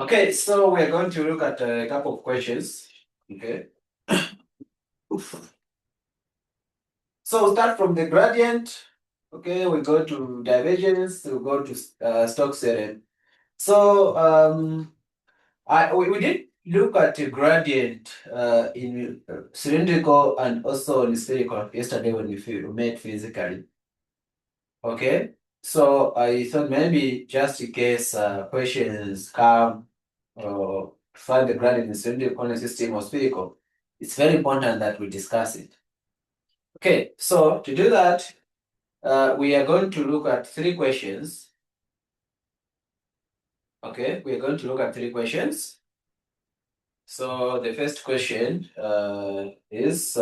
Okay, so we're going to look at a couple of questions. Okay. So we'll start from the gradient. Okay, we go to divergence, we go to Stokes theorem. So we did look at a gradient in cylindrical and also in spherical yesterday when we met physically. Okay, so I thought maybe just in case questions come to find the gradient in cylindrical coordinate system or spherical, it's very important that we discuss it. Okay, so to do that, we are going to look at three questions. Okay, we are going to look at three questions. So the first question is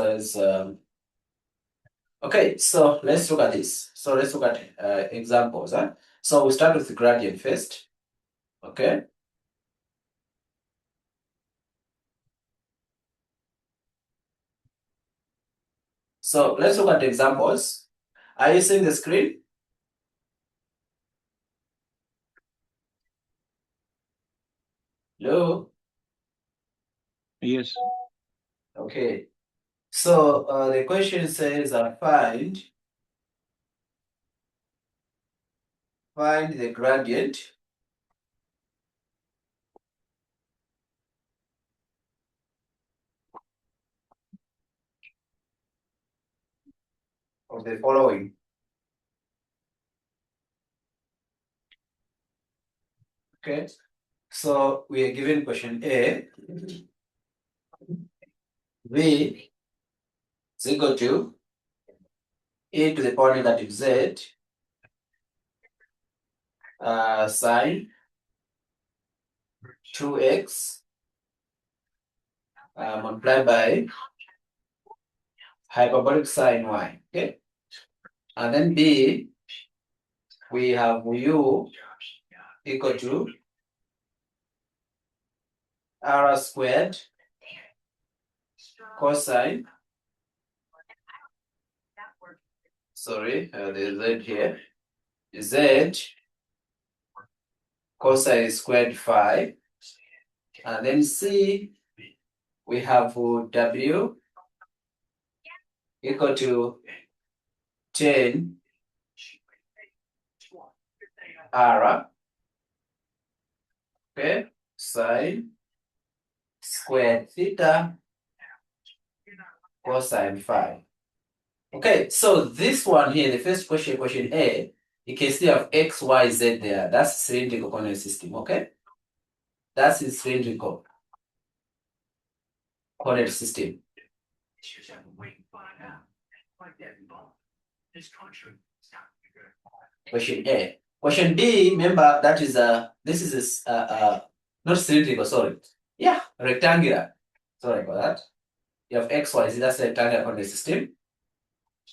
okay, so let's look at this. So let's look at examples. Huh? So we start with the gradient first. Okay. So let's look at examples. Are you seeing the screen? Hello? Yes. Okay. So the question says find the gradient of the following. Okay. So we are given question A. V is equal to e to the power negative z sine 2x multiplied by hyperbolic sine y. Okay. And then B, we have u equal to r squared cosine. Sorry, there's z here. Z cosine squared phi. And then C, we have W equal to 10 R, okay, sine squared theta cosine phi. Okay, so this one here, the first question, question A, you can still have X, Y, Z there. That's cylindrical coordinate system, okay? That's the cylindrical coordinate system. Question A. Question B, remember that is this is not cylindrical, sorry. Yeah, rectangular. Sorry about that. You have X, Y, Z, that's the rectangular coordinate system.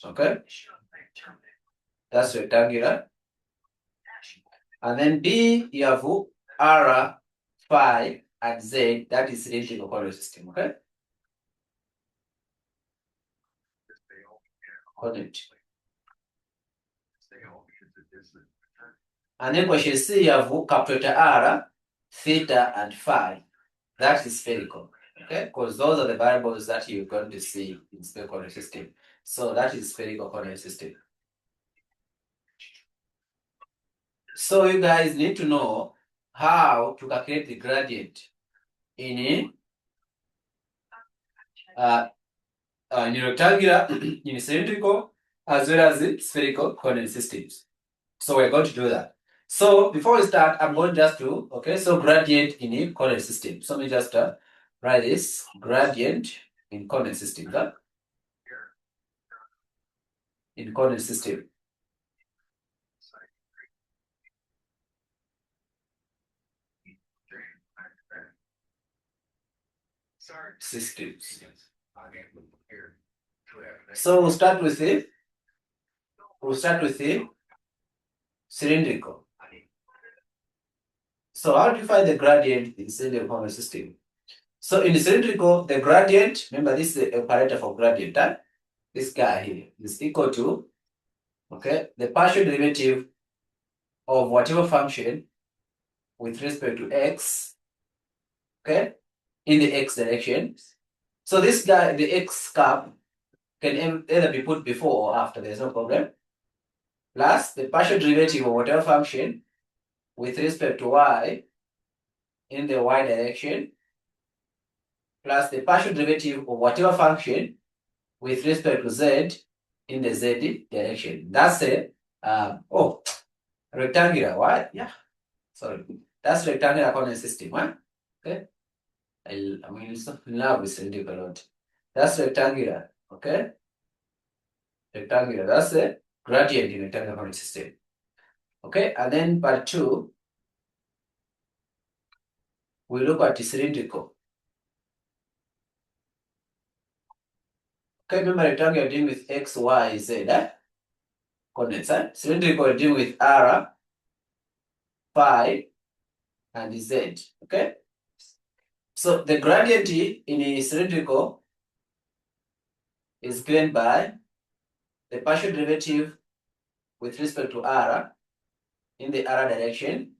Okay. That's rectangular. And then D, you have R, phi, and Z, that is cylindrical coordinate system, okay? Coordinate. And then question C, you have capital R, theta, and phi. That is spherical, okay? Because those are the variables that you're going to see in spherical coordinate system. So that is spherical coordinate system. So you guys need to know how to calculate the gradient in rectangular, in cylindrical, as well as in spherical coordinate systems. So we're going to do that. So before we start, I'm going just to, okay, so gradient in a coordinate system. So let me just write this gradient in coordinate system. In coordinate system. Systems. So we'll start with the cylindrical. So how do you find the gradient in cylindrical coordinate system? So in cylindrical, the gradient, remember this is the operator for gradient, huh? This guy here is equal to, okay, the partial derivative of whatever function with respect to x okay, in the x direction. So this guy, the x cap, can either be put before or after, there's no problem. Plus the partial derivative of whatever function with respect to y in the y direction, plus the partial derivative of whatever function with respect to z in the z direction. That's a rectangular. What? Yeah. Sorry. That's rectangular coordinate system. Huh? Okay. I mean, it's not in love with cylindrical a lot. That's rectangular. Okay. Rectangular. That's a gradient in rectangular coordinate system. Okay. And then part 2, we look at the cylindrical. Okay. Remember, rectangular dealing with x, y, z. Coordinates. Cylindrical dealing with r, phi, and z. Okay. So the gradient in a cylindrical is given by the partial derivative with respect to r in the r direction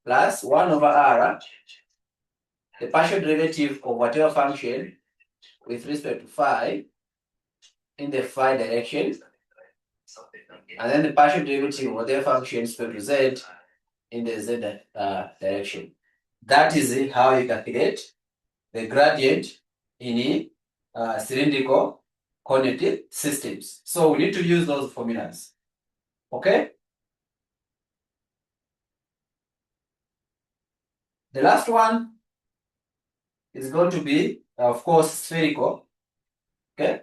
plus 1 over r, the partial derivative of whatever function with respect to phi in the phi direction, and then the partial derivative of whatever function with respect to z in the z direction. That is how you calculate the gradient in cylindrical coordinate systems. So we need to use those formulas. Okay? The last one is going to be, of course, spherical. Okay?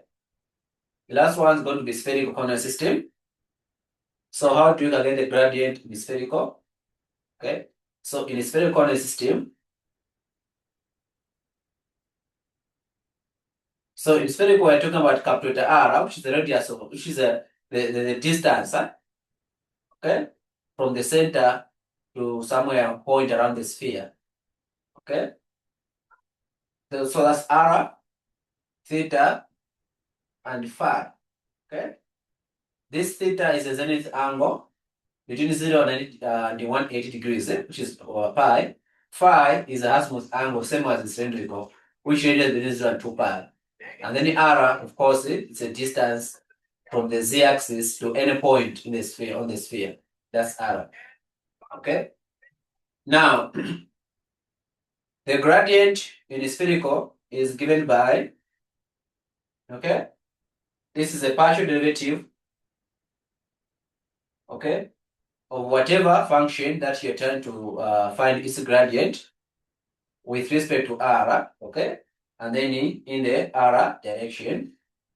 The last one is going to be spherical coordinate system. So how do you calculate the gradient in spherical? Okay? So in a spherical coordinate system, so in spherical, we're talking about capital R, which is the radius of, which is the distance, okay, from the center to somewhere point around the sphere. Okay? So that's r, theta, and phi. Okay? This theta is a zenith angle between 0 and 180 degrees, which is pi. Phi is a azimuth angle, same as the cylindrical, which ranges between 0 and 2 pi. And then the r, of course, it's a distance from the z-axis to any point in the sphere, on the sphere. That's r. Okay? Now, the gradient in a spherical is given by, okay, this is a partial derivative, okay, of whatever function that you're trying to find its gradient with respect to r, okay, and then in the r direction,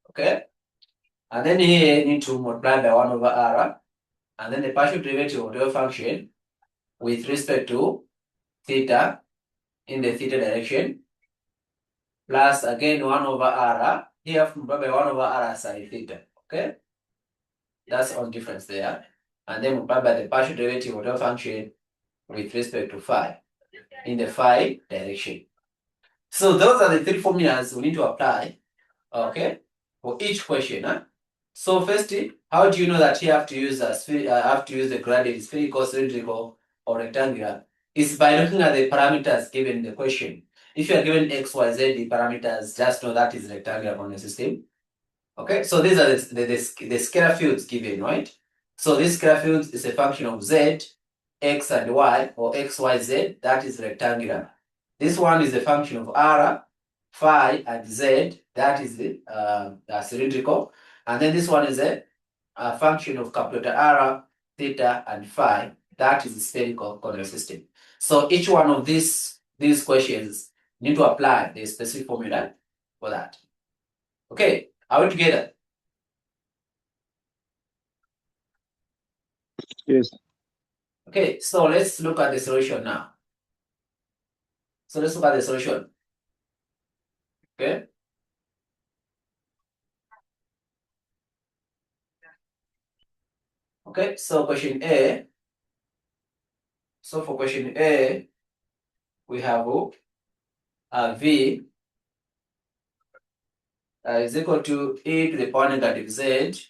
okay, and then here you need to multiply by 1 over r, and then the partial derivative of whatever function with respect to theta in the theta direction, plus again 1 over r, here multiply by 1 over r sine theta, okay, that's all difference there, and then multiply by the partial derivative of whatever function with respect to phi in the phi direction. So those are the 3 formulas we need to apply, okay, for each question. So firstly, how do you know that you have to use the gradient spherical, cylindrical, or rectangular? It's by looking at the parameters given in the question. If you are given x, y, z, the parameters, just know that is rectangular coordinate system. Okay, so these are the scalar fields given, right? So this scalar field is a function of z, x, and y, or x, y, z. That is rectangular. This one is a function of r, phi, and z. That is the cylindrical. And then this one is a function of capital R, theta, and phi. That is the spherical coordinate system. So each one of these questions need to apply the specific formula for that. Okay, are we together? Yes. Okay, so let's look at the solution now. So let's look at the solution. Okay. Okay, so question A. So for question A, we have V is equal to e to the power negative z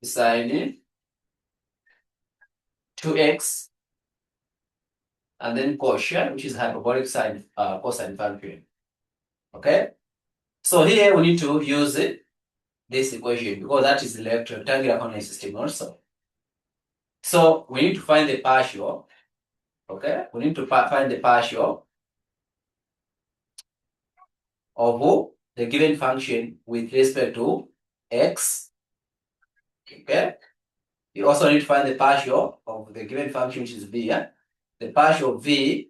sine 2x and then quotient, which is hyperbolic sine cosine function. Okay, so here we need to use this equation because that is the rectangular coordinate system also. So we need to find the partial. Okay, we need to find the partial of the given function with respect to x. Okay, you also need to find the partial of the given function, which is v. Yeah? The partial of v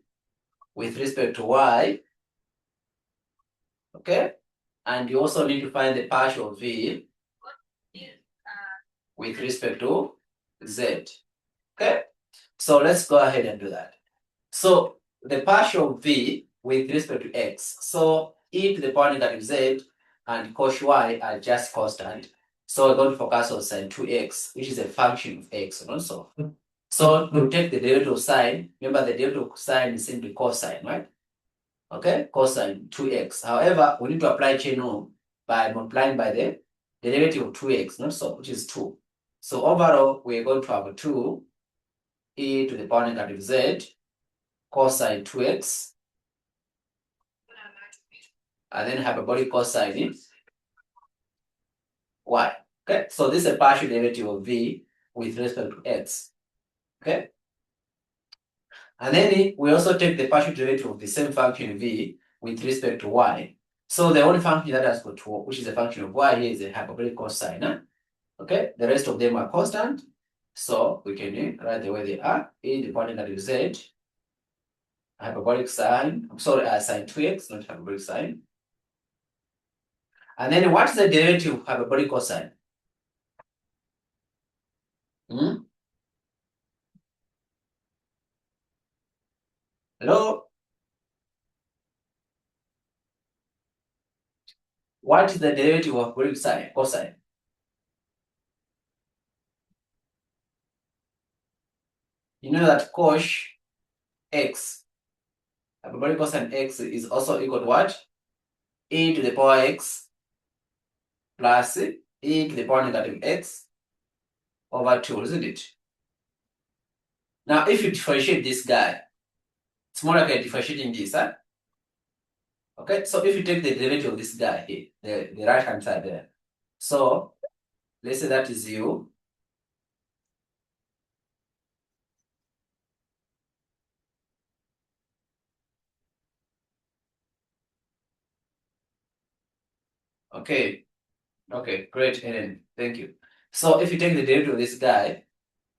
with respect to y. Okay, and you also need to find the partial of v with respect to z. Okay, so let's go ahead and do that. So the partial of v with respect to x. So e to the power negative z and cos y are just constant. So we're going to focus on sine 2x, which is a function of x also. So to take the derivative of sine, remember the derivative of sine is simply cosine, right? Okay, cosine 2x. However, we need to apply chain rule by multiplying by the derivative of 2x, not so, which is 2. So overall, we're going to have 2 e to the power negative z cosine 2x, and then hyperbolic cosine y. Okay, so this is a partial derivative of v with respect to x. Okay, and then we also take the partial derivative of the same function v with respect to y. So the only function that has got 2, which is a function of y, here is a hyperbolic cosine. Okay, the rest of them are constant. So we can write the way they are. E to the power negative z, hyperbolic sine, I'm sorry, sine 2x, not hyperbolic sine. And then what is the derivative of hyperbolic cosine? Hmm? Hello? What is the derivative of hyperbolic sine, cosine? You know that cos x, hyperbolic cosine x is also equal to what? E to the power x plus e to the power negative x over 2, isn't it? Now, if you differentiate this guy, it's more like a differentiating this, huh? Okay, so if you take the derivative of this guy here, the right hand side there. So let's say that is u. Okay, okay, great, Ellen. Thank you. So if you take the derivative of this guy,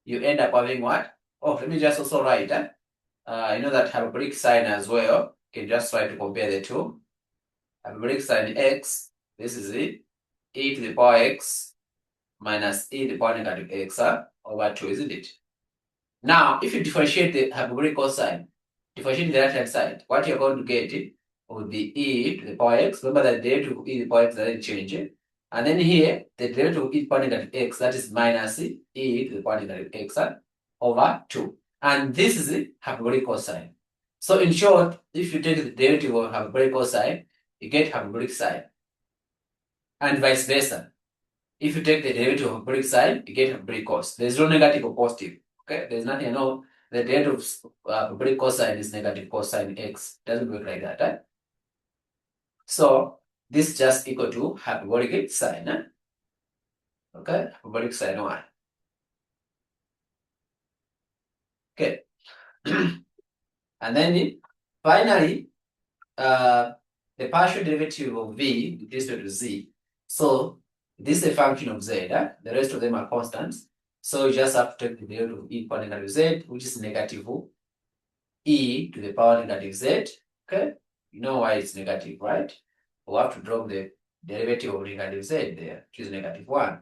you end up having what? Oh, let me just also write. You know that hyperbolic sine as well. You can just try to compare the two. Hyperbolic sine x, this is it. E to the power x minus e to the power negative x over 2, isn't it? Now, if you differentiate the hyperbolic cosine, differentiate the right hand side, what you're going to get would be e to the power x. Remember that the derivative of e to the power x doesn't change it. And then here, the derivative of e to the power negative x, that is minus e to the power negative x over 2. And this is the hyperbolic cosine. So in short, if you take the derivative of hyperbolic cosine, you get hyperbolic sine. And vice versa. If you take the derivative of hyperbolic sine, you get hyperbolic cos. There's no negative or positive. Okay, there's nothing, the derivative of hyperbolic cosine is negative cosine x. Doesn't work like that. Right? So this is just equal to hyperbolic sine. Okay, hyperbolic sine y. Okay, and then finally, the partial derivative of v with respect to z. So this is a function of z. The rest of them are constants. So you just have to take the derivative of e power negative z, which is negative e to the power negative z. Okay, you know why it's negative, right? We have to drop the derivative of negative z there, which is negative 1.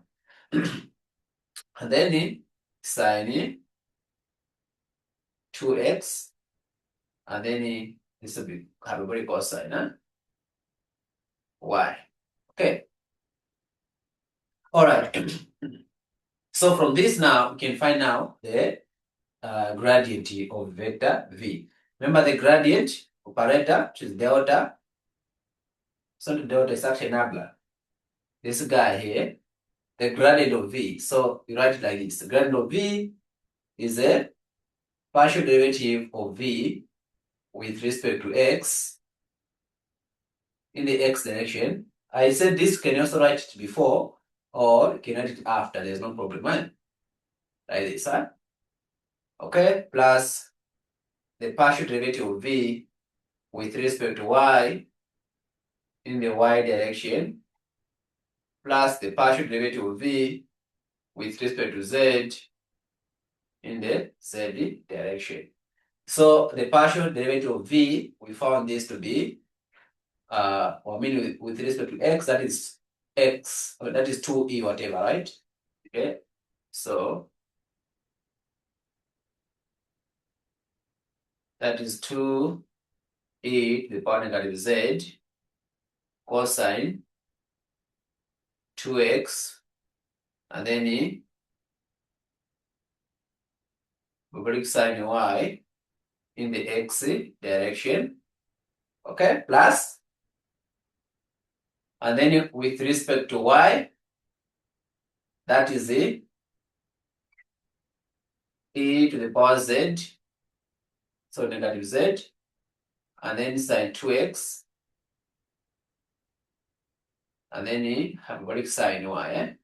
And then sine 2x, and then this will be hyperbolic cosine y. Okay, all right. So from this now, we can find now the gradient of vector v. Remember the gradient operator, which is delta. So the delta is actually nabla. This guy here, the gradient of v. So you write it like this. The gradient of v is a partial derivative of v with respect to x in the x direction. I said this can also write it before or you can write it after. There's no problem, right? Like this, huh? Okay, plus the partial derivative of v with respect to y in the y direction plus the partial derivative of v with respect to z in the z direction. So the partial derivative of v, we found this to be, or I mean with respect to x, that is x, or that is 2e whatever, right? Okay, so that is 2e to the power negative z cosine 2x, and then e oblique sine y in the x direction, okay, plus, and then with respect to y, that is the e to the power z, so negative z, and then sine 2x, and then e hyperbolic sine y,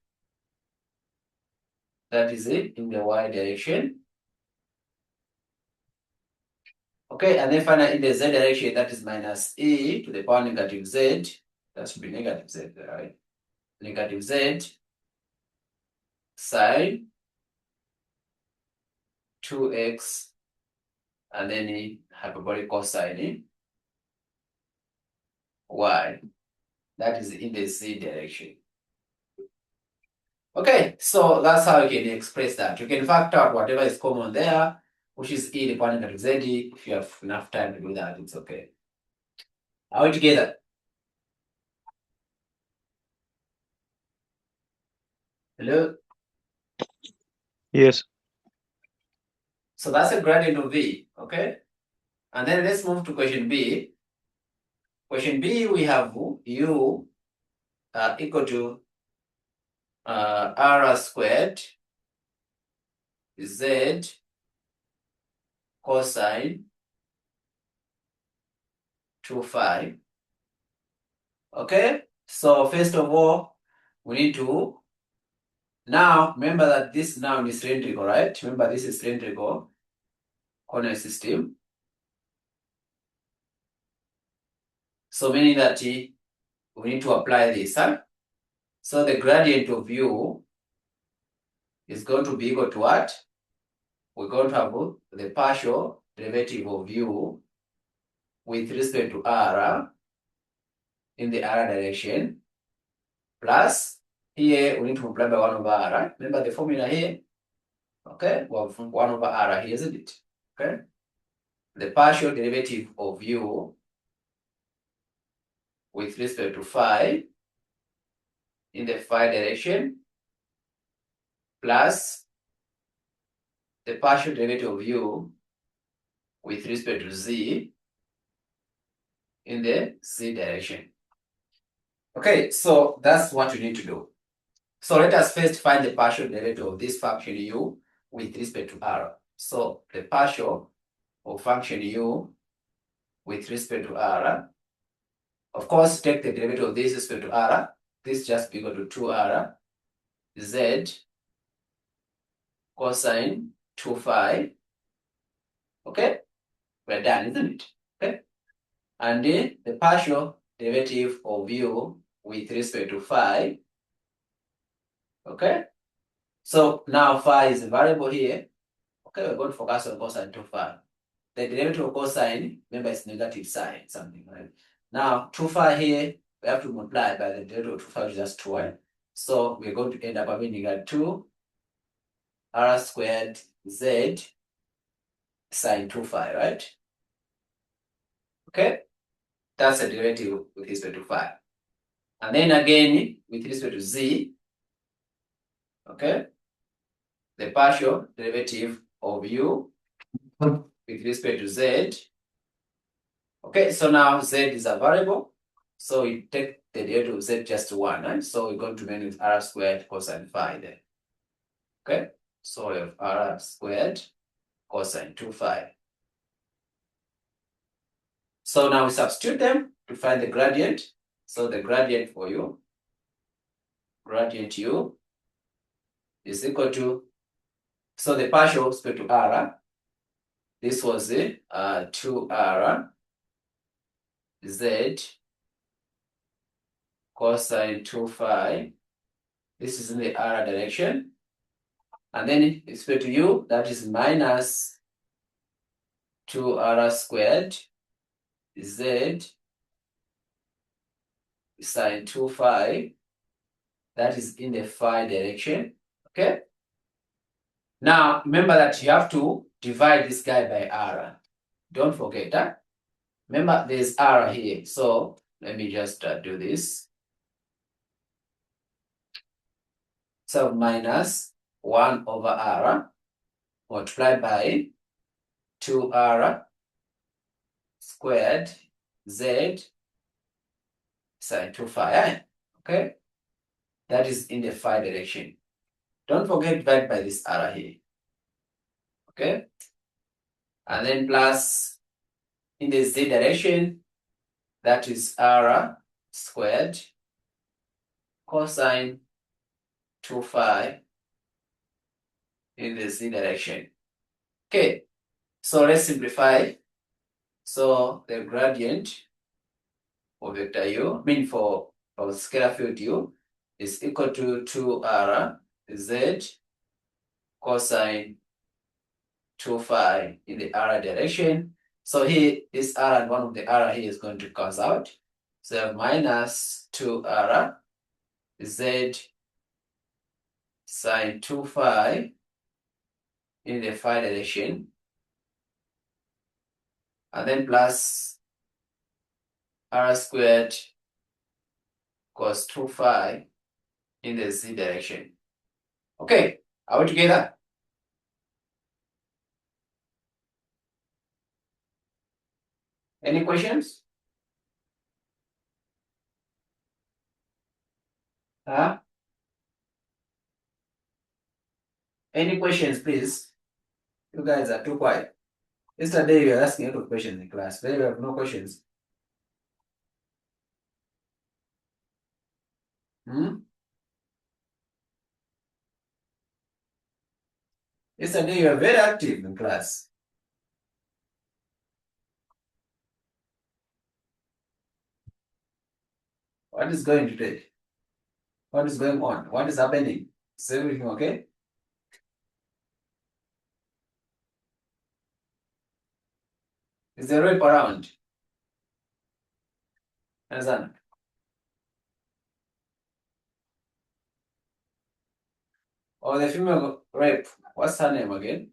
that is it in the y direction. Okay, and then finally in the z direction, that is minus e to the power negative z, that should be negative z, right? Negative z sine 2x, and then e hyperbolic cosine y, that is in the z direction. Okay, so that's how you can express that. You can factor out whatever is common there, which is e to the power negative z. If you have enough time to do that, it's okay. Are we together? Hello? Yes. So that's a gradient of v, okay? And then let's move to question B. Question B, we have u equal to r squared z cosine 2 phi. Okay, so first of all, we need to now remember that this now is cylindrical, right? Remember this is cylindrical coordinate system. So meaning that we need to apply this, huh? So the gradient of u is going to be equal to what? We're going to have the partial derivative of u with respect to r in the r direction, plus here we need to multiply by 1 over r, right? Remember the formula here? Okay, well, from 1 over r here, isn't it? Okay, the partial derivative of u with respect to phi in the phi direction, plus the partial derivative of u with respect to z in the z direction. Okay, so that's what you need to do. So let us first find the partial derivative of this function u with respect to r. So the partial of function u with respect to r, of course, take the derivative of this with respect to r. This just equal to 2r z cosine 2 phi. Okay, we're done, isn't it? Okay, and then the partial derivative of u with respect to phi. Okay, so now phi is a variable here. Okay, we're going to focus on cosine 2 phi. The derivative of cosine, remember it's negative sine, something, right? Now, 2 phi here, we have to multiply by the derivative of 2 phi, which is just 2y. So we're going to end up having negative 2 r squared z sine 2 phi, right? Okay, that's the derivative with respect to phi. And then again, with respect to z, okay, the partial derivative of u with respect to z. Okay, so now z is a variable. So you take the derivative of z just to 1, right? So we're going to remain with r squared cosine phi there. Okay, so we have r squared cosine 2 phi. So now we substitute them to find the gradient. So the gradient for u, gradient u is equal to, so the partial is equal to r. This was the 2r z cosine 2 phi. This is in the r direction. And then it's equal to u, that is minus 2r squared z sine 2 phi. That is in the phi direction. Okay. Now, remember that you have to divide this guy by r. Don't forget that. Remember, there's r here. So let me just do this. So minus 1 over r multiplied by 2r squared z sine 2 phi. Okay? That is in the phi direction. Don't forget divide by this r here. Okay? And then plus in the z direction, that is r squared cosine 2 phi in the z direction. Okay, so let's simplify. So the gradient for vector u, for scalar field u, is equal to 2r z cosine 2 phi in the r direction. So here, this r and one of the r here is going to cancel out. So minus 2r z sine 2 phi in the phi direction, and then plus r squared cos 2 phi in the z direction. Okay, are we together? Any questions? Huh? Any questions, please? You guys are too quiet. Yesterday you were asking a lot of questions in class. Today you have no questions. Yesterday you were very active in class. What is going today? What is going on? What is happening? Is everything okay? Is there rape around? Understand? Or the female rape? What's her name again?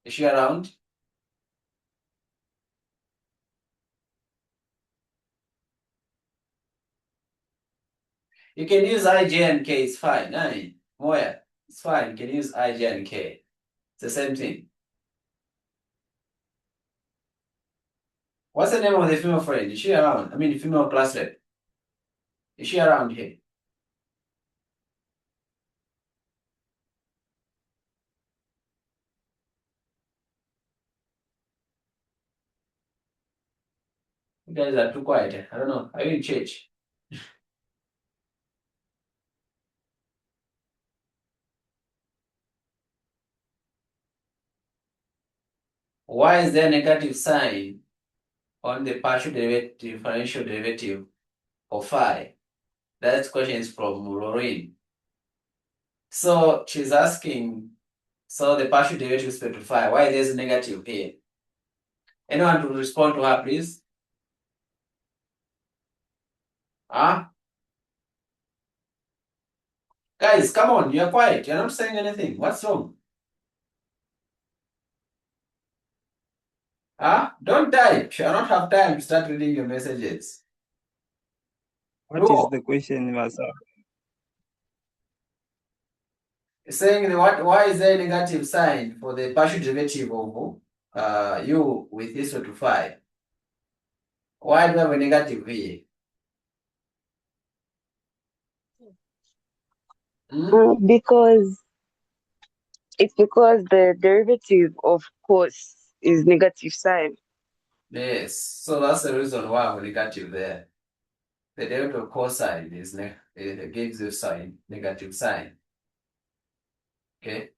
Is she around? You can use I, J, and K. It's fine. Aye. Moya, it's fine. You can use I, J, and K. It's the same thing. What's the name of the female friend? Is she around? I mean, the female classmate. Is she around here? You guys are too quiet. I don't know. Are you in church? Why is there a negative sign on the partial derivative, differential derivative of phi? That question is from Lorraine. So she's asking, so the partial derivative is equal to phi. Why there's a negative here? Anyone to respond to her, please? Huh? Guys, come on, you're quiet. You're not saying anything. What's wrong? Huh? Don't type. You don't have time to start reading your messages. What is the question, Master? Saying why is there a negative sign for the partial derivative of u with this to phi? Why do we have a negative here? Because It's because the derivative of cos is negative sign. Yes, so that's the reason why I'm negative there. The derivative of cosine is it gives you sign, negative sign. Okay.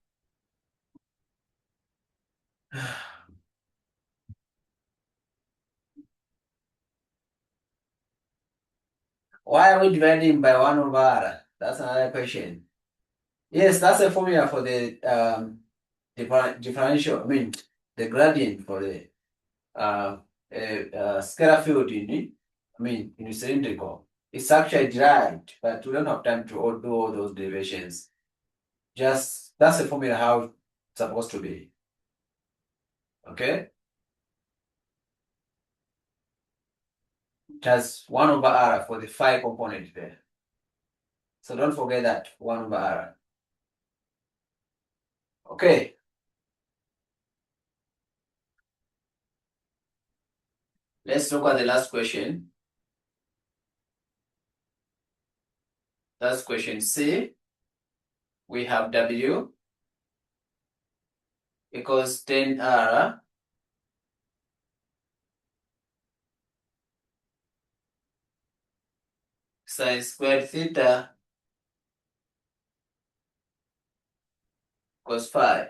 Why are we dividing by 1 over r? That's another question. Yes, that's a formula for the differential, the gradient for the scalar field in cylindrical. It's actually derived, but we don't have time to do all those derivations. Just, that's the formula how it's supposed to be. Okay? It has 1 over r for the phi component there. So don't forget that 1 over r. Okay. Let's look at the last question. That's question C. We have W equals 10r sine squared theta cos phi.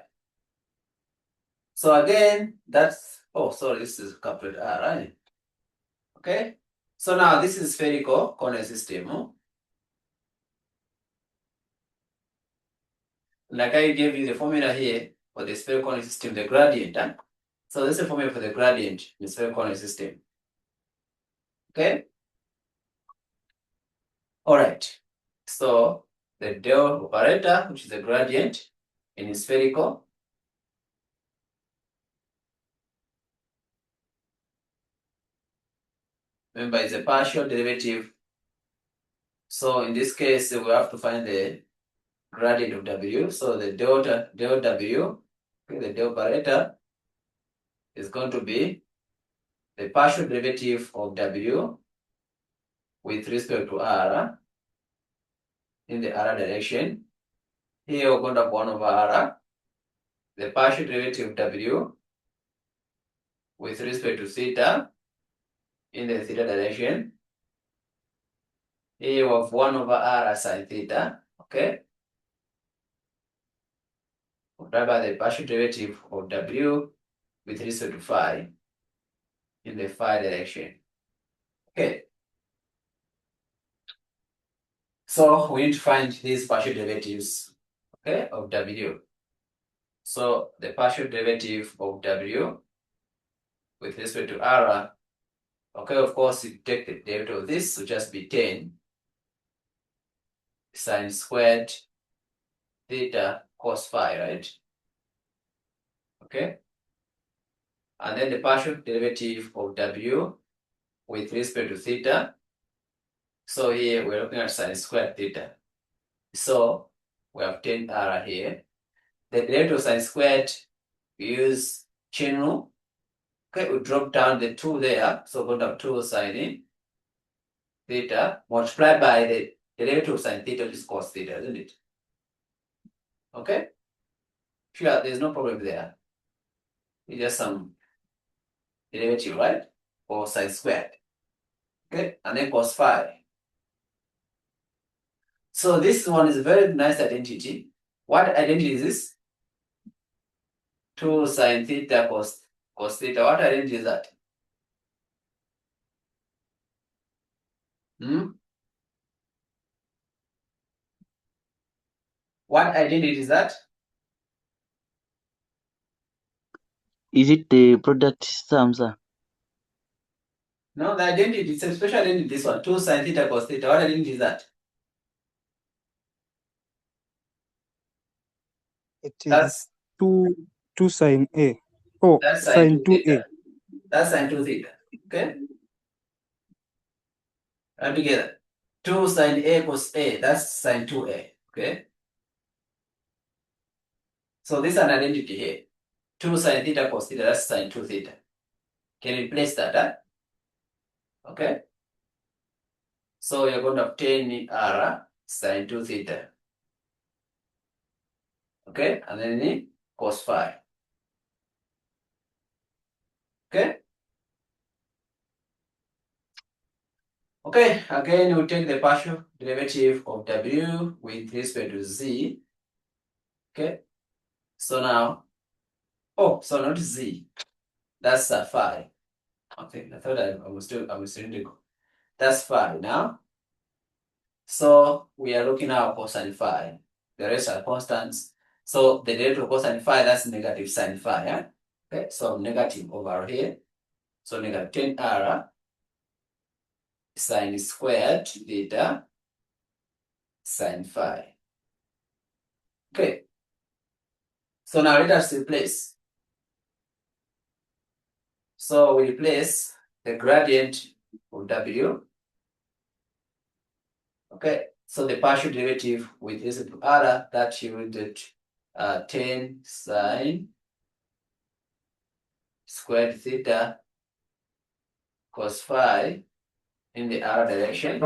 So again, that's, oh, sorry, this is capital R, right? Okay. So now this is spherical coordinate system. Like I gave you the formula here for the spherical coordinate system, the gradient. So this is the formula for the gradient in the spherical coordinate system. Okay. All right. So the del operator, which is the gradient in spherical, remember it's a partial derivative. So in this case, we have to find the gradient of W. So the del W, okay, the del operator is going to be the partial derivative of W with respect to R in the R direction. Here we're going to have 1 over R, the partial derivative of W with respect to theta in the theta direction. Here we have 1 over R sine theta, okay? Divided by the partial derivative of W with respect to phi in the phi direction. Okay. So we need to find these partial derivatives, okay, of W. So the partial derivative of W with respect to R, okay, of course, you take the derivative of this, will just be 10 sine squared theta cos phi, right? Okay. And then the partial derivative of W with respect to theta. So here we're looking at sine squared theta. So we have 10R here. The derivative of sine squared, we use chain rule. Okay, we drop down the 2 there. So we're going to have 2 sine theta multiplied by the derivative of sine theta, which is cos theta, isn't it? Okay? Sure, there's no problem there. It's just some derivative, right? For sine squared. Okay, and then cos phi. So this one is a very nice identity. What identity is this? 2 sine theta cos theta. What identity is that? What identity is that? Is it the product sum, sir? No, the identity, it's a special identity, this one. 2 sine theta cos theta. What identity is that? It That's is two sine A. Oh, that's sine sine 2 2A. theta. That's sine 2 theta. Okay? All together. 2 sine A cos A. That's sine 2A. Okay? So this is an identity here. 2 sine theta cos theta. That's sine 2 theta. Can you replace that? Okay? So you're going to obtain R sine 2 theta. Okay, and then cos phi. Okay. Okay, again we take the partial derivative of w with respect to z. Okay, so now, so not z, that's phi. Okay, I thought I was still that's phi now. So we are looking at cosine phi. The rest are constants. So the derivative of cosine phi, that's negative sine phi. Yeah? Okay, so negative over here. So negative 10r sine squared theta sine phi. Okay. So now let us replace. So we replace the gradient of w. Okay. So the partial derivative with respect to r, that yielded 10 sine squared theta cos phi in the r direction.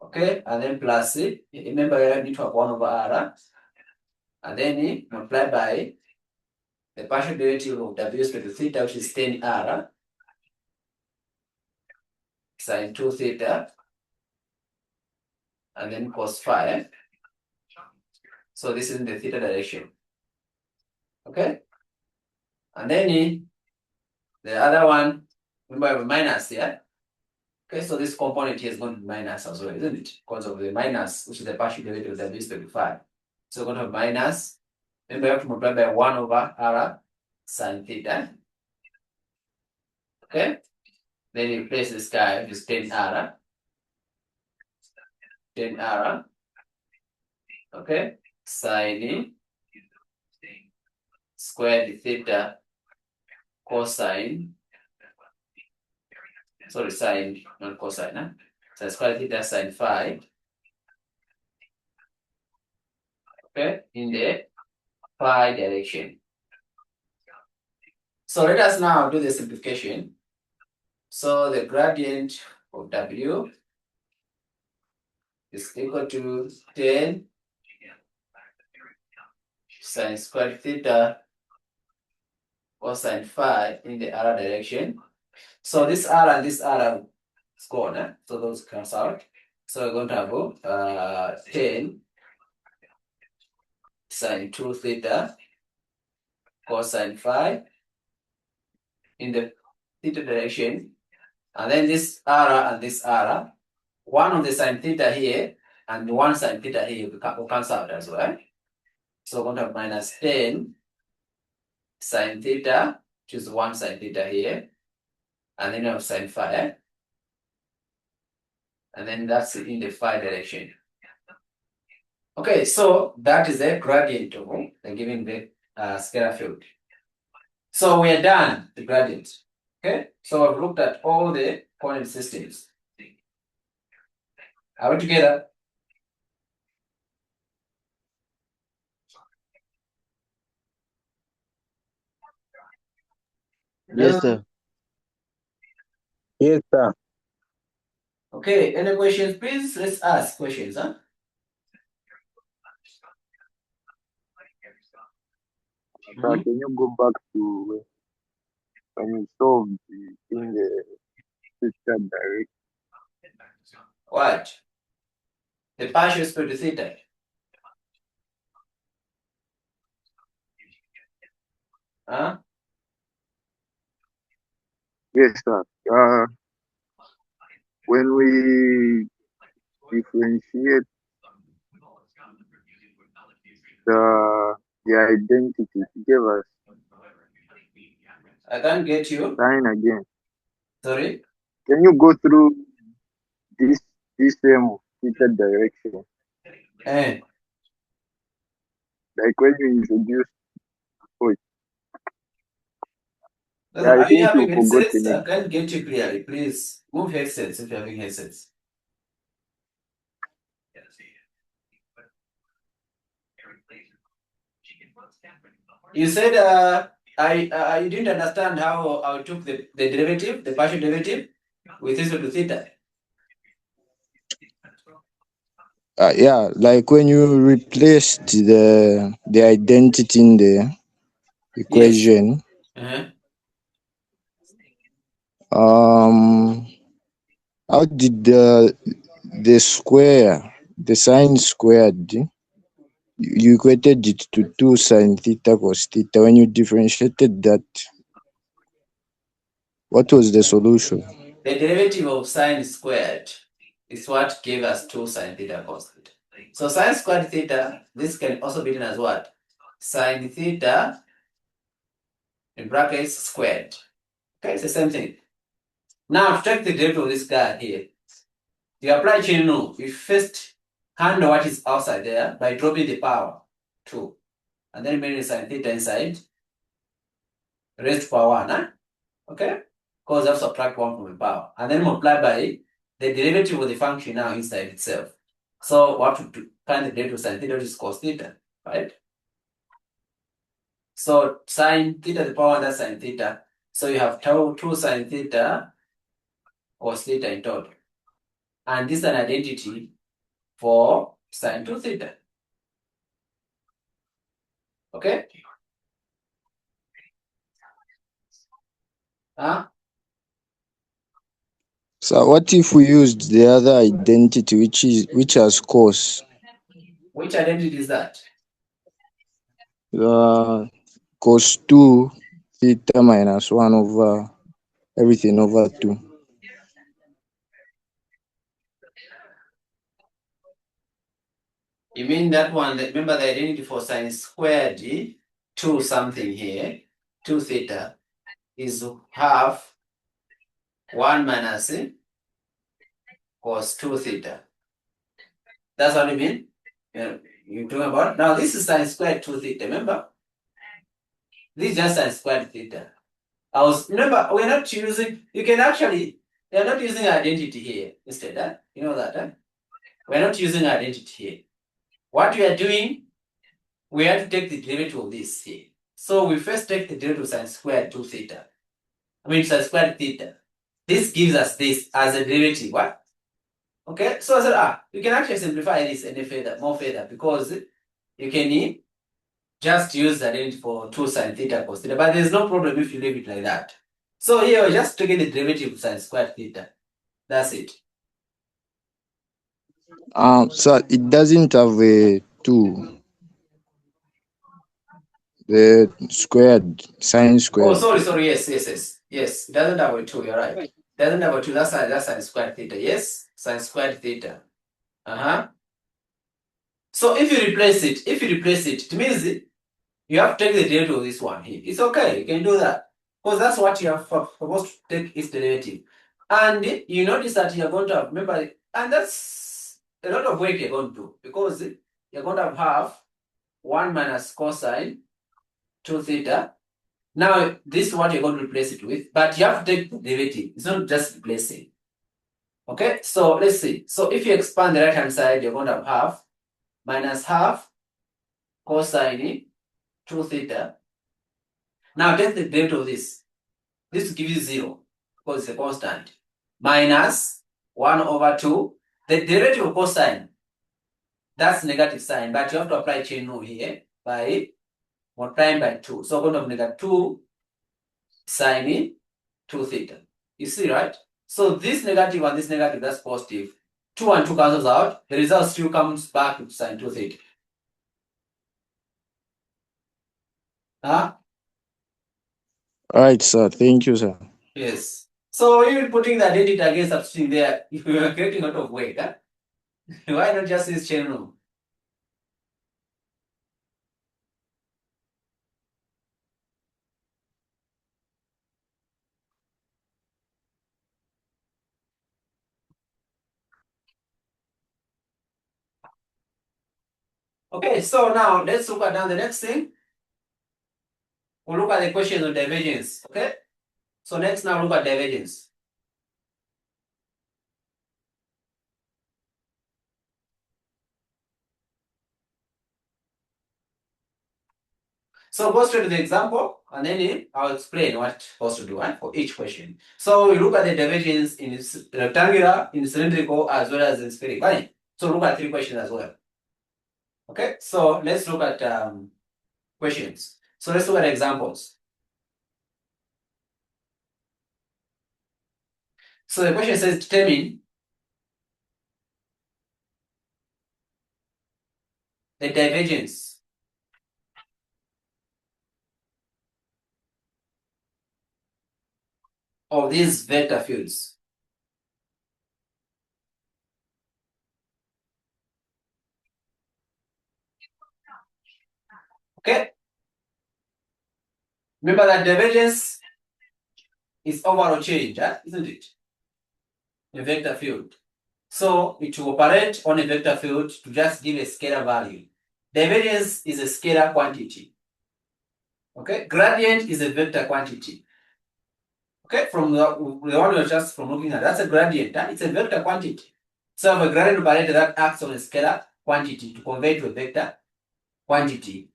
Okay, and then plus it. Remember, you need to have 1 over r. And then multiply by the partial derivative of w respect to theta, which is 10r sine 2 theta, and then cos phi. So this is in the theta direction. Okay, and then the other one, remember, I have a minus here. Okay, so this component here is going to be minus as well, isn't it? Because of the minus, which is the partial derivative of w respect to phi. So we're going to have minus. Remember, you have to multiply by 1 over r sine theta. Okay, then you replace this guy, which is 10r. 10r. Okay, sine squared theta cosine. Sorry, sine, not cosine. Huh? So squared theta sine phi. Okay, in the phi direction. So let us now do the simplification. So the gradient of w is equal to 10 sine squared theta cosine phi in the r direction. So this r and this r are gone, eh? So those cancel out. So we're going to have 10 sine 2 theta cosine phi in the theta direction. And then this r and this r, one of the sine theta here and one sine theta here will cancel out as well. So we're going to have minus 10 sine theta, which is one sine theta here, and then you have sine phi, and then that's in the phi direction. Okay, so that is the gradient of the given the scalar field. So we are done the gradient. Okay, so I've looked at all the coordinate systems. Are we together? Yes, sir. Yes, sir. Okay, any questions, please? Let's ask questions, huh? Sir, can you go back to when you solved in the sister direct? What? The partial square to theta. Huh? Yes, sir. When we differentiate the identity, it gave us I can't get you. sign again. Sorry. Can you go through this same theta direction? Eh. Like when you introduce it. Listen, I are you think having you've headsets? forgotten I it. can't get you clearly. Please move headsets if you're having headsets. You said you didn't understand how I took the derivative, the partial derivative with respect to theta. Yeah, like when you replaced the identity in the equation, Uh-huh. how did the square, the sine squared, you equated it to 2 sine theta cos theta. When you differentiated that, what was the solution? The derivative of sine squared is what gave us 2 sine theta cos theta. So sine squared theta, this can also be written as what? Sine theta in brackets squared. Okay, it's the same thing. Now to take the derivative of this guy here, you apply chain rule. You first handle what is outside there by dropping the power 2. And then remaining sine theta inside raised to power 1. Huh? Okay? Because you have to subtract 1 from the power. And then multiply by the derivative of the function now inside itself. So what to find the derivative of sine theta, which is cos theta, right? So sine theta to the power 1, that's sine theta. So you have 2 sine theta cos theta in total. And this is an identity for sine 2 theta. Okay? Huh? So what if we used the other identity, which has cos? Which identity is that? Cos 2 theta minus 1 over everything over 2. You mean that one? Remember the identity for sine squared 2 something here, 2 theta, is half 1 minus cos 2 theta. That's what you mean? You're talking about? Now this is sine squared 2 theta, remember? This is just sine squared theta. Remember, we're not using, you're not using identity here instead, huh? You know that, huh? We're not using identity here. What we are doing, we have to take the derivative of this here. So we first take the derivative of sine squared 2 theta. Sine squared theta. This gives us this as a derivative, what? Okay, so I said, you can actually simplify this any further, more further, because you can just use the identity for 2 sine theta cos theta, but there's no problem if you leave it like that. So here we're just taking the derivative of sine squared theta. That's it. So it doesn't have a 2. The squared, sine Oh, squared. sorry. Yes. It doesn't have a 2, you're right. It doesn't have a 2, that's sine squared theta. Yes, sine squared theta. Uh-huh. So if you replace it, it means you have to take the derivative of this one here. It's okay, you can do that. Because that's what you are supposed to take its derivative. And you notice that you're going to have, remember, and that's a lot of work you're going to do, because you're going to have 1 minus cosine 2 theta. Now, this is what you're going to replace it with, but you have to take the derivative. It's not just replacing. Okay, so let's see. So if you expand the right-hand side, you're going to have half minus half cosine 2 theta. Now take the derivative of this. This will give you 0 because it's a constant. Minus 1 over 2. The derivative of cosine, that's negative sign, but you have to apply chain rule here by multiplying by 2. So we're going to have negative 2 sine 2 theta. You see, right? So this negative and this negative, that's positive. 2 and 2 cancels out. The result still comes back to sine 2 theta. Huh? Right, sir. Thank you, sir. Yes. So even putting the identity against substituting there, if we are creating a lot of weight, huh? Why not just use chain rule? Okay, so now let's look at now the next thing. We'll look at the question of divergence. Okay? So next now look at divergence. So go straight to the example and then I'll explain what supposed to do for each question. So we look at the divergence in rectangular, in cylindrical, as well as in spherical. Right? So look at 3 questions as well. Okay, so let's look at questions. So let's look at examples. So the question says determine the divergence of these vector fields. Okay. Remember that divergence is overall change, isn't it? A vector field. So it will operate on a vector field to just give a scalar value. Divergence is a scalar quantity. Okay, gradient is a vector quantity. Okay, from the one we're just from looking at, that's a gradient, it's a vector quantity. So I have a gradient operator that acts on a scalar quantity to convert to a vector quantity.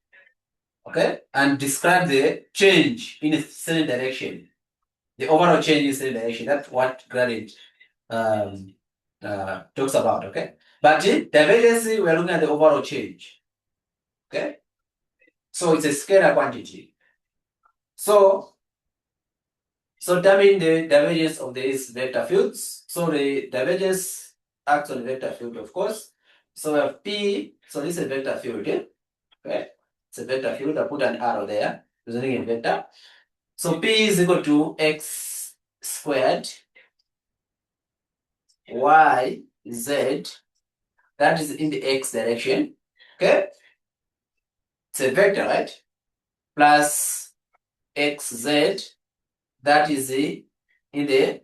Okay, and describe the change in a certain direction. The overall change in a certain direction. That's what gradient talks about. Okay, but in divergence, we're looking at the overall change. Okay, so it's a scalar quantity. So determine the divergence of these vector fields. So the divergence acts on the vector field, of course. So we have P. So this is a vector field. Okay, it's a vector field. I put an arrow there, representing a vector. So P is equal to x squared y z. That is in the x direction. Okay, it's a vector, right? Plus xz. That is in the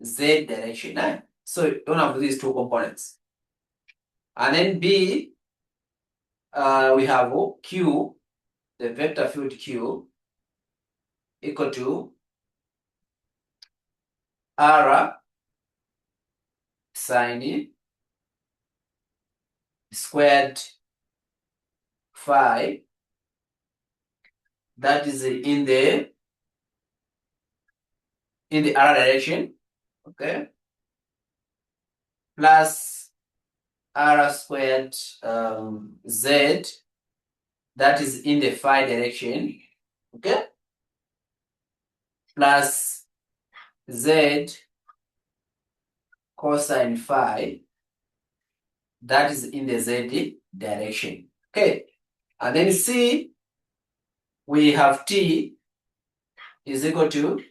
z direction. Right? So you don't have these two components. And then B, we have Q, the vector field Q, equal to R sine squared phi. That is in the R direction. Okay, plus R squared Z, that is in the phi direction. Okay, plus Z cosine phi, that is in the Z direction. Okay, and then C, we have T is equal to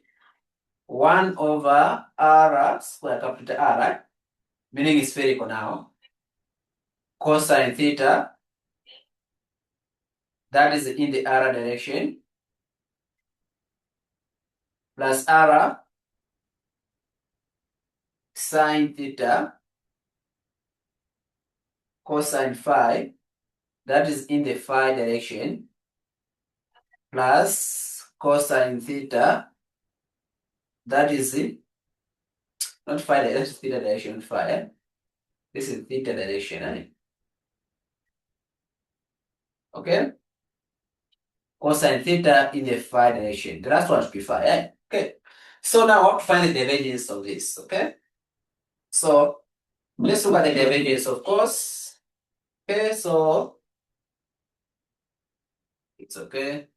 1 over R square, capital R, right? Meaning it's spherical now. Cosine theta, that is in the R direction, plus R sine theta cosine phi, that is in the phi direction, plus cosine theta, that is not phi direction, that's theta direction, phi. This is theta direction, okay? Cosine theta in the phi direction. That's what be phi, Okay. So now I want to find the divergence of this, okay? So let's look at the divergence, of course. Okay, so it's okay.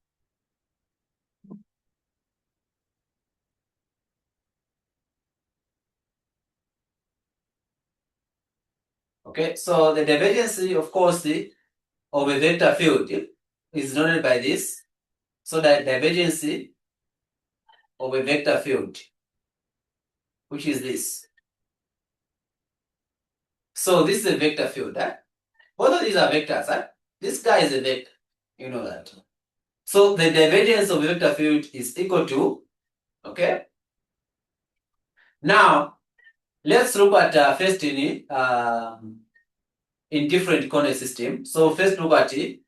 Okay, so the divergence, of course, of a vector field is denoted by this. So the divergence of a vector field, which is this. So this is a vector field. Both of these are vectors. This guy is a vector. You know that. So the divergence of a vector field is equal to, okay? Now, let's look at first in different coordinate system. So first look at it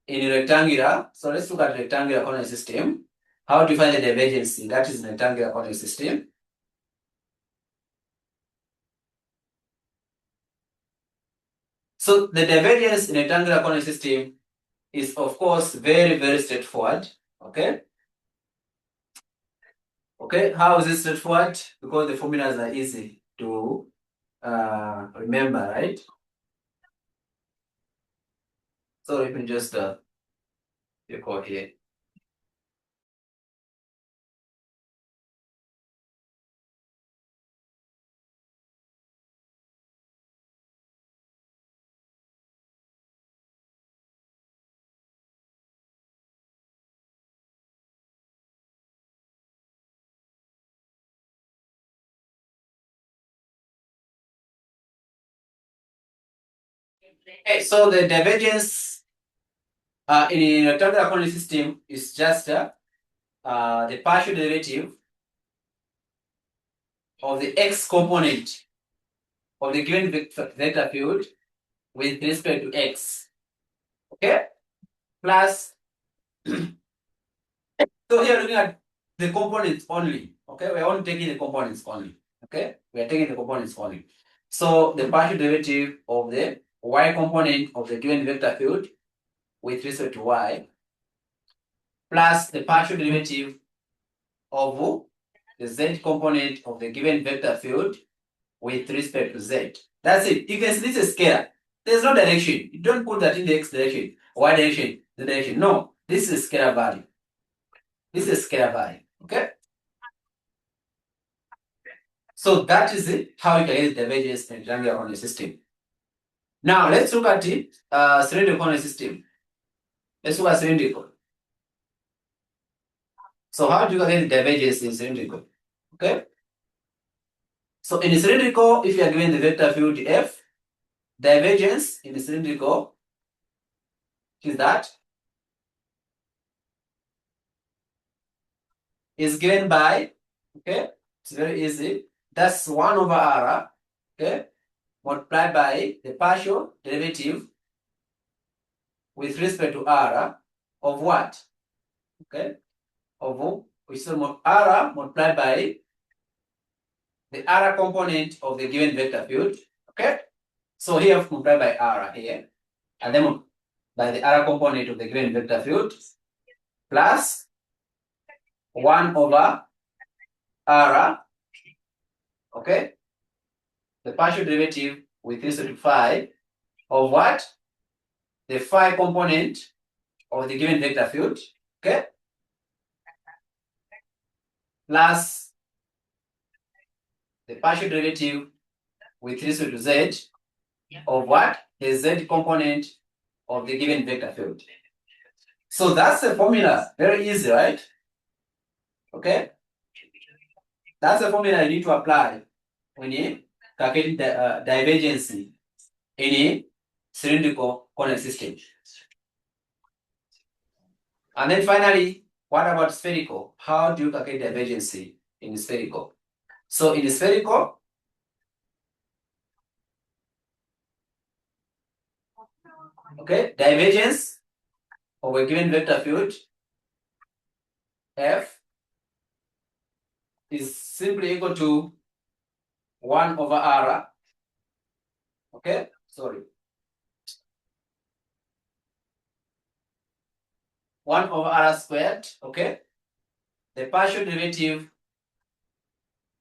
in rectangular. So let's look at rectangular coordinate system. How to find the divergence? That is rectangular coordinate system. So the divergence in rectangular coordinate system is, of course, very, very straightforward. Okay. Okay. How is it straightforward? Because the formulas are easy to remember, right? So let me just record here. Okay, so the divergence in a rectangular coordinate system is just the partial derivative of the x component of the given vector field with respect to x. Okay? Plus, so here looking at the components only. Okay, we're only taking the components only. Okay, we're taking the components only. So the partial derivative of the y component of the given vector field with respect to y plus the partial derivative of the z component of the given vector field with respect to z. That's it. You can see this is scalar. There's no direction. You don't put that in the x direction, y direction, the direction. No, this is scalar value. This is scalar value. Okay. So that is it, how you can get the divergence in rectangular coordinate system. Now let's look at the cylindrical coordinate system. Let's look at cylindrical. So how do you get the divergence in cylindrical? Okay. So in cylindrical, if you are given the vector field F, divergence in the cylindrical is that is given by, okay, it's very easy. That's 1 over r, okay, multiplied by the partial derivative with respect to r of what? Okay, of which is r multiplied by the r component of the given vector field. Okay, so here I've multiplied by r here, and then by the r component of the given vector field plus 1 over r, okay, the partial derivative with respect to phi of what? The phi component of the given vector field, okay, plus the partial derivative with respect to z of what? The z component of the given vector field. So that's the formula. Very easy, right? Okay. That's the formula you need to apply when you calculate the divergence in a cylindrical coordinate system. And then finally, what about spherical? How do you calculate divergence in spherical? So in spherical, okay, divergence of a given vector field F is simply equal to 1 over r, okay, sorry, 1 over r squared, okay, the partial derivative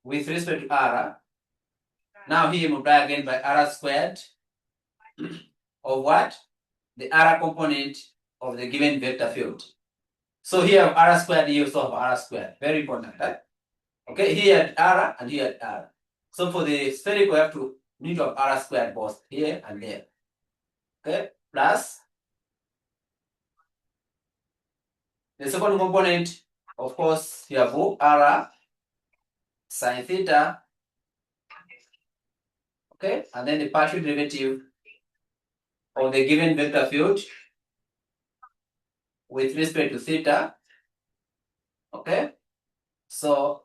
with respect to r, now here multiply again by r squared of what? The r component of the given vector field. So here I have r squared, here also have r squared. Very important, right? Okay, here at r and here at r. So for the spherical, we have to need to have r squared both here and there. Okay, plus the second component, of course, you have r sine theta. Okay, and then the partial derivative of the given vector field with respect to theta. Okay, so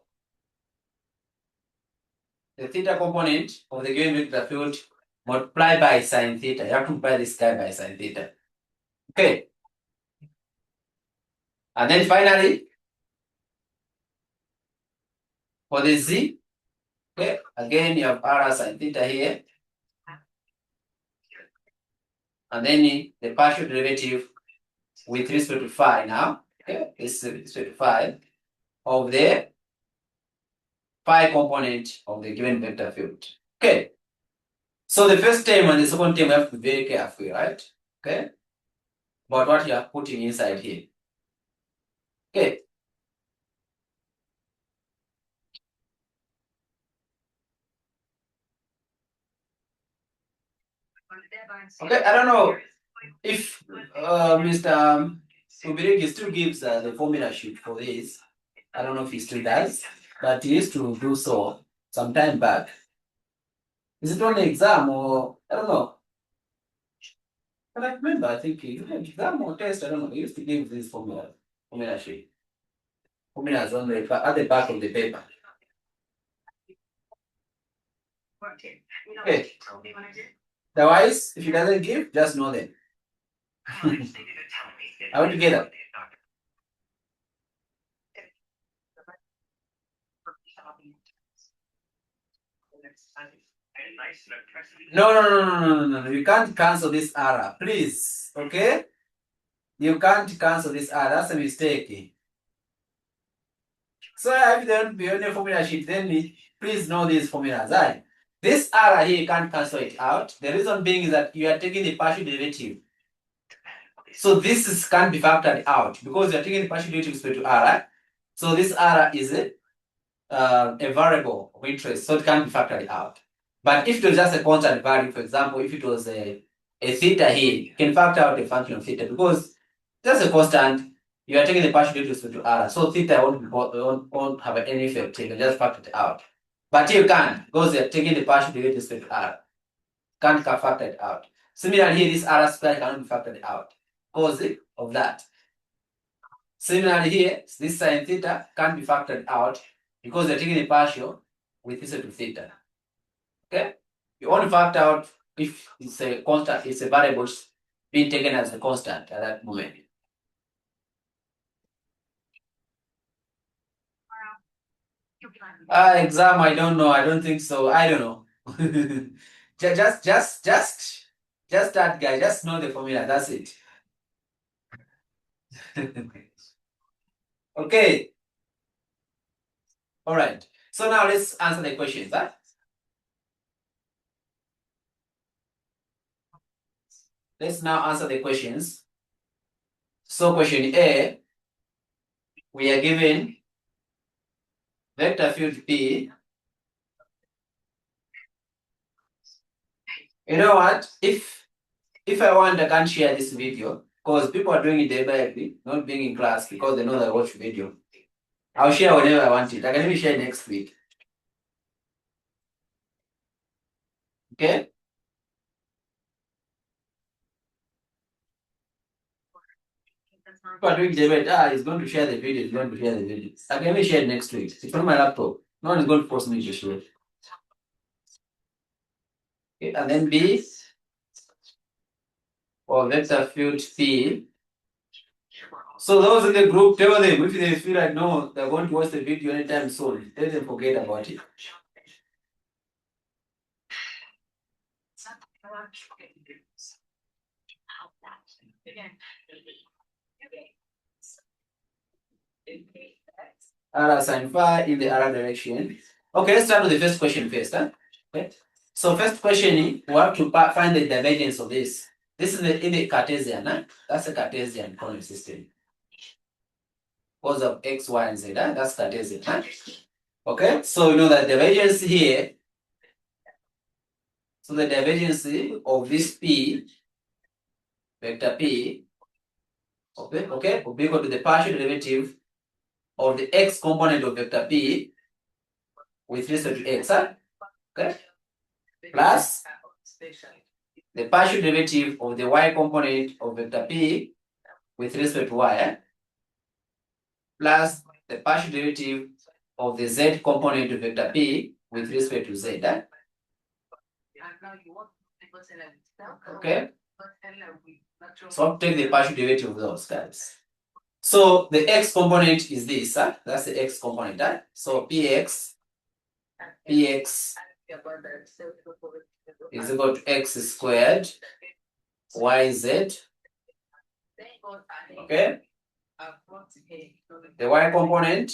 the theta component of the given vector field multiplied by sine theta. You have to multiply this guy by sine theta. Okay. And then finally, for the z, okay, again you have r sine theta here. And then the partial derivative with respect to phi now. Okay, this is respect to phi of the phi component of the given vector field. Okay. So the first term and the second term, we have to be very careful, right? Okay? About what you are putting inside here. Okay. Okay, I don't know if Mr. Ubirigi still gives the formula sheet for this. I don't know if he still does, but he used to do so some time back. Is it on the exam or I don't know? But I remember, I think exam or test, I don't know. He used to give this formula sheet. Formulas on at the back of the paper. Okay. Otherwise, if he doesn't give, just know them. Are we together? No. You can't cancel this error, please. Okay? You can't cancel this error. That's a mistake. So if there don't be any formula sheet, then please know these formulas. Right? This error here, you can't cancel it out. The reason being is that you are taking the partial derivative. So this can't be factored out because you are taking the partial derivative with respect to r. Right? So this r is a variable of interest, so it can't be factored out. But if it was just a constant value, for example, if it was a theta here, you can factor out a function of theta because just a constant, you are taking the partial derivative to r. So theta won't have any effect. You can just factor it out. But here you can't because you're taking the partial derivative to r. Can't factor it out. Similarly, here this r squared cannot be factored out because of that. Similarly, here this sine theta can't be factored out because you're taking the partial with respect to theta. Okay? You only factor out if it's a constant, it's a variable being taken as a constant at that moment. Exam, I don't know. I don't think so. I don't know. just that guy. Just know the formula. That's it. Okay. All right. So now let's answer the questions. Huh? Let's now answer the questions. So question A, we are given vector field P. You know what? If I want, I can share this video because people are doing it day by day, not being in class because they know that I watch video. I'll share whenever I want it. I can even share next week. Okay? People are doing debate. He's going to share the video. He's going to share the video. I can even share it next week. It's on my laptop. No one is going to force me to share. Okay, and then B or vector field P. So those in the group, tell them if they feel like no, they're going to watch the video anytime soon. Let them forget about it. R sin phi in the other direction. Okay, let's start with the first question first. Huh? Okay. So first question, we have to find the divergence of this. This is in the Cartesian. Huh? That's a Cartesian coordinate system. Because of x, y, and z. Huh? That's Cartesian. Huh? Okay, so you know that divergence here. So the divergence of this P, vector P, okay, will be equal to the partial derivative of the x component of vector P with respect to x, huh? Okay, plus the partial derivative of the y component of vector P with respect to y, plus the partial derivative of the z component of vector P with respect to z. Okay, so I'll take the partial derivative of those guys. So the x component is this, huh? That's the x component. Huh? So px is equal to x squared yz. Okay. The y component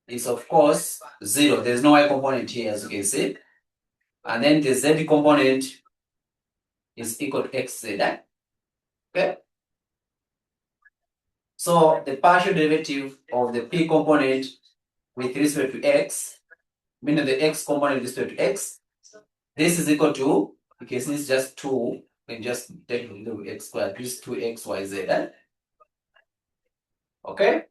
is of course 0. There's no y component here, as you can see. and then the z component is equal to xz. Okay. So the partial derivative of the p component with respect to x, meaning the x component with respect to x, this is equal to, because this is just 2, we can just take the little x squared, this is 2xyz. Okay?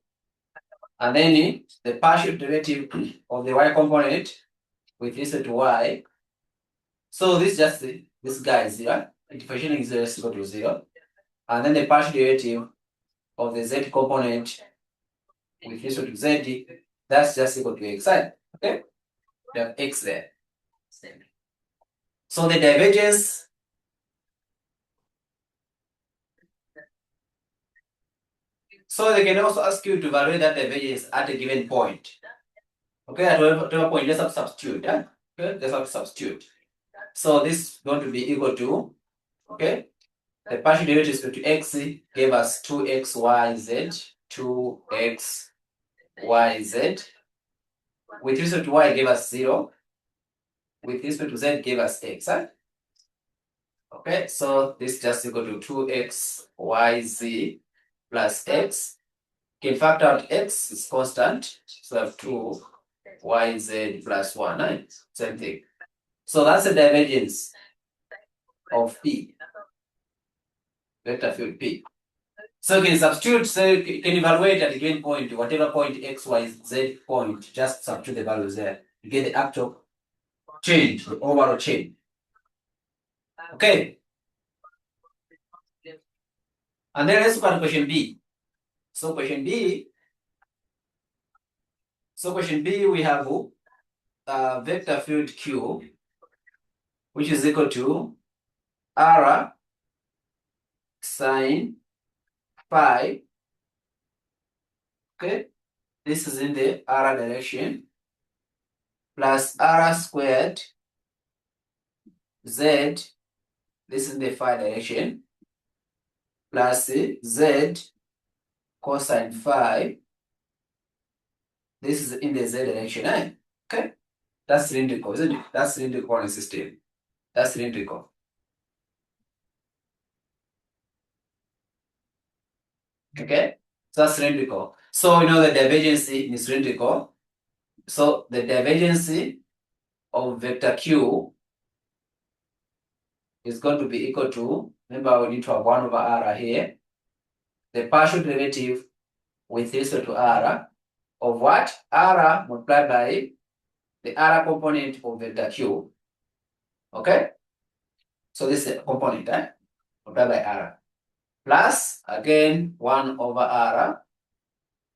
And then the partial derivative of the y component with respect to y. So this just this guy is 0. Differentiation is 0 is equal to 0. And then the partial derivative of the z component with respect to z, that's just equal to x. Okay? We have x there. So the divergence so they can also ask you to evaluate that divergence at a given point. Okay, at whatever point, just have to substitute. Okay, just have to substitute. So this is going to be equal to, okay, the partial derivative to x gave us 2xyz, 2xyz. With respect to y gave us 0. With respect to z gave us x. Okay, so this is just equal to 2xyz plus x. Can factor out x is constant, so I have 2yz plus 1, same thing. So that's the divergence of P, vector field P. So you can substitute, so you can evaluate at a given point, whatever point x, y, z point, just substitute the values there. You get the actual change, the overall change. Okay. And then let's look at question B. So question B, we have vector field Q, which is equal to R sine phi. Okay, this is in the R direction, plus R squared Z, this is in the phi direction, plus Z cosine phi, this is in the Z direction. Okay, that's cylindrical, isn't it? That's cylindrical coordinate system. That's cylindrical. Okay, so that's cylindrical. So you know the divergence in cylindrical. So the divergence of vector Q is going to be equal to, remember we need to have 1 over R here, the partial derivative with respect to R of what? R multiplied by the R component of vector Q. Okay? So this is a component, multiplied by R. Plus, again, 1 over R.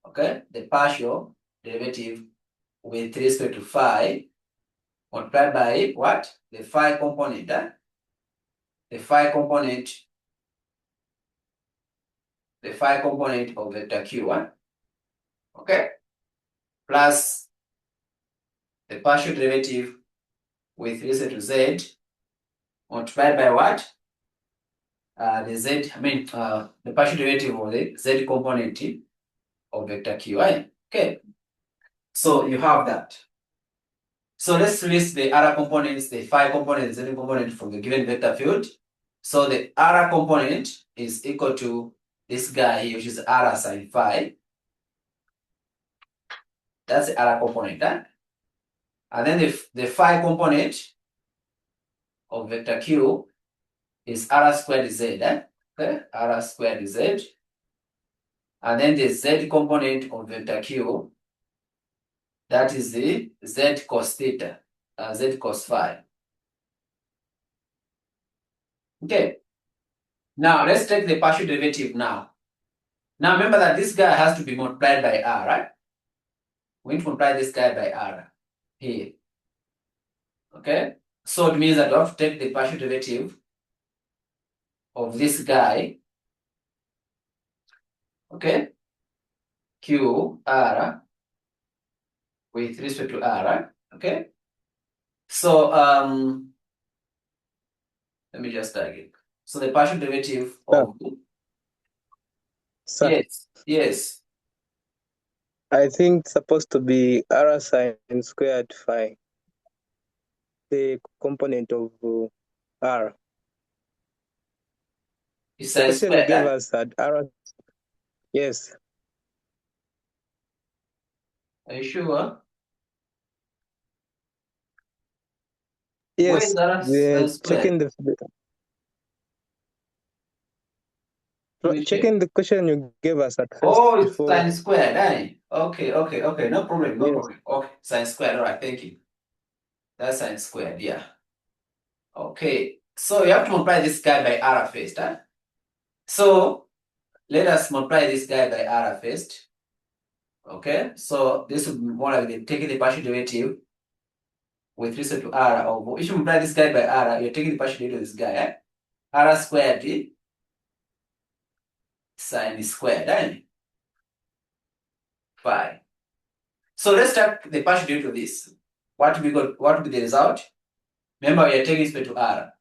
Okay? The partial derivative with respect to phi multiplied by what? The phi component. The phi component of vector Q1. Okay? Plus the partial derivative with respect to z multiplied by what? The z, the partial derivative of the z component of vector Qi. Okay, so you have that. So let's list the other components, the phi component, z component from the given vector field. So the other component is equal to this guy here, which is r sine phi. That's the other component. And then the phi component of vector Q is r squared z. Okay, r squared z. And then the z component of vector Q, that is the z cos theta, z cos phi. Okay. Now let's take the partial derivative now. Now remember that this guy has to be multiplied by r, right? We need to multiply this guy by r here. Okay. So it means that we have to take the partial derivative of this guy. Okay. Q r with respect to r. Okay. So let me just start again. So the partial derivative of Sir, yes. I think it's supposed to be R sine squared phi. the component of R? It's The sine question you squared, gave huh? us that R. Yes. Are you sure? Where Yes. is R sine squared? Checking the Let me check. checking the question you gave us at first Oh, it's before. sine squared, eh? Okay. No problem, no Yes. problem. Okay, sine squared. All right, thank you. That's sine squared, yeah. Okay, so you have to multiply this guy by R first, huh? So let us multiply this guy by R first. Okay, so this would be more like taking the partial derivative with respect to R over. If you multiply this guy by R, you're taking the partial derivative of this guy, eh? R squared sine squared, eh? Phi. So let's start the partial derivative of this. What we got? What will be the result? Remember, we are taking respect to R.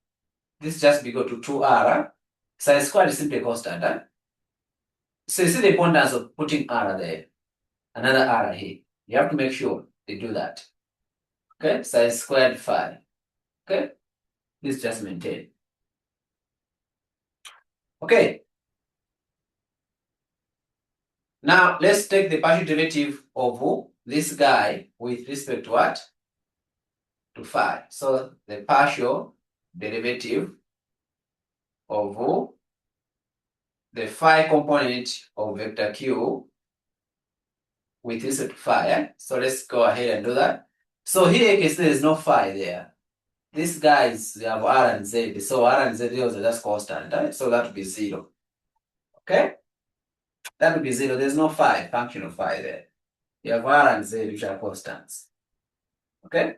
This just be equal to 2R. Sine squared is simply a constant. Huh? So you see the importance of putting R there. Another R here. You have to make sure they do that. Okay? Sine squared phi. Okay? This just maintain. Okay. Now let's take the partial derivative of this guy with respect to what? To phi. So the partial derivative of the phi component of vector q with respect to phi. Eh? So let's go ahead and do that. So here you can see there's no phi there. These guys, they have R and Z. So R and Z are just constant. Right? So that would be 0. Okay? That would be 0. There's no phi, function of phi there. You have R and Z, which are constants. Okay?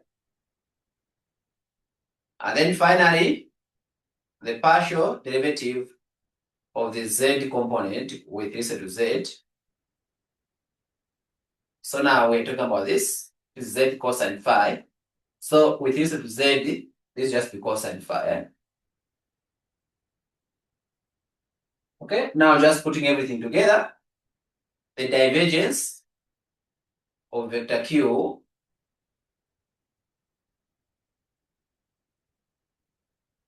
And then finally, the partial derivative of the Z component with respect to Z. So now we're talking about this. This is Z cosine phi. So with respect to Z, this just be cosine phi. Eh? Okay? Now just putting everything together, the divergence of vector Q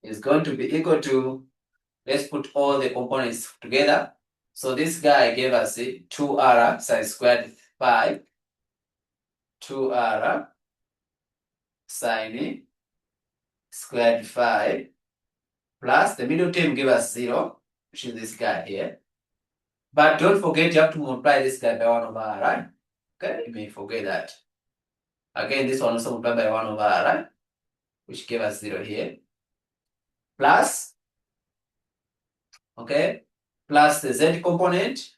is going to be equal to, let's put all the components together. So this guy gave us 2R sine squared phi, 2R sine squared phi, plus the middle term gave us 0, which is this guy here. But don't forget you have to multiply this guy by 1 over R, right? Okay, you may forget that. Again, this one also multiplied by 1 over R, right? Which gave us 0 here. Plus, okay, plus the Z component,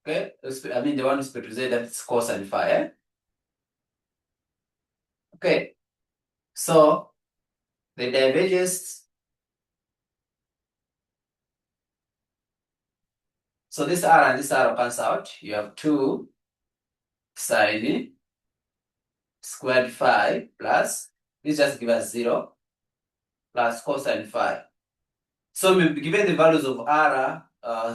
okay, I mean the one with respect to Z, that's cosine phi, eh? Okay, so the divergence, so this R and this R cancel out. You have 2 sine squared phi plus, this just give us 0 plus cosine phi. So we'll be given the values of R,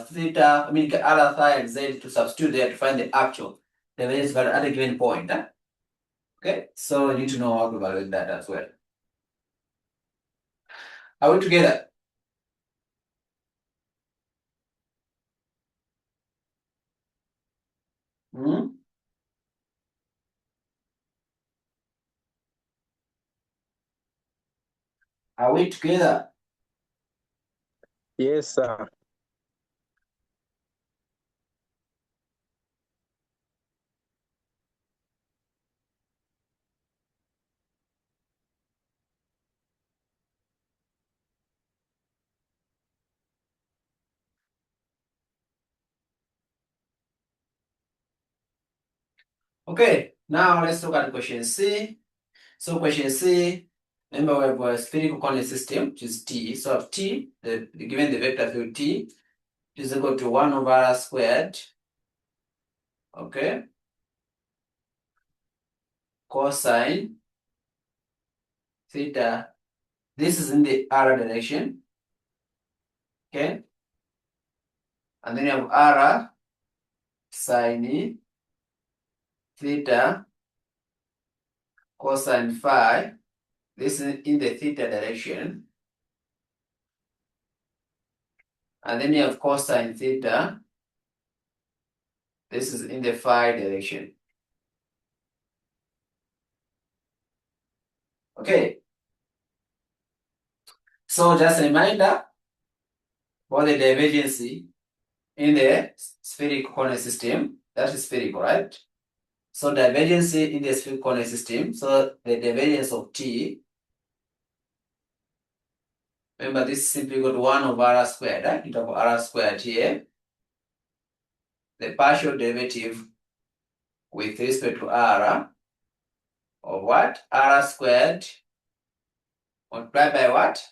theta, I mean R, phi, and Z to substitute there to find the actual divergence value at a given point. Huh? Okay, so you need to know how to evaluate that as well. Are we together? Hmm? Are we together? Yes, sir. Okay, now let's look at question C. So question C, remember we have a spherical coordinate system, which is T. So of T, given the vector field T, is equal to 1 over R squared. Okay. Cosine theta. This is in the R direction. Okay. And then you have R sine theta cosine phi This is in the theta direction. And then you have cosine theta. This is in the phi direction. Okay. So just a reminder for the divergence in the spherical coordinate system. That is spherical, right? So divergence in the spherical coordinate system. So the divergence of t. Remember, this is simply equal to 1 over r squared, right? Into r squared here. The partial derivative with respect to r of what? R squared multiplied by what?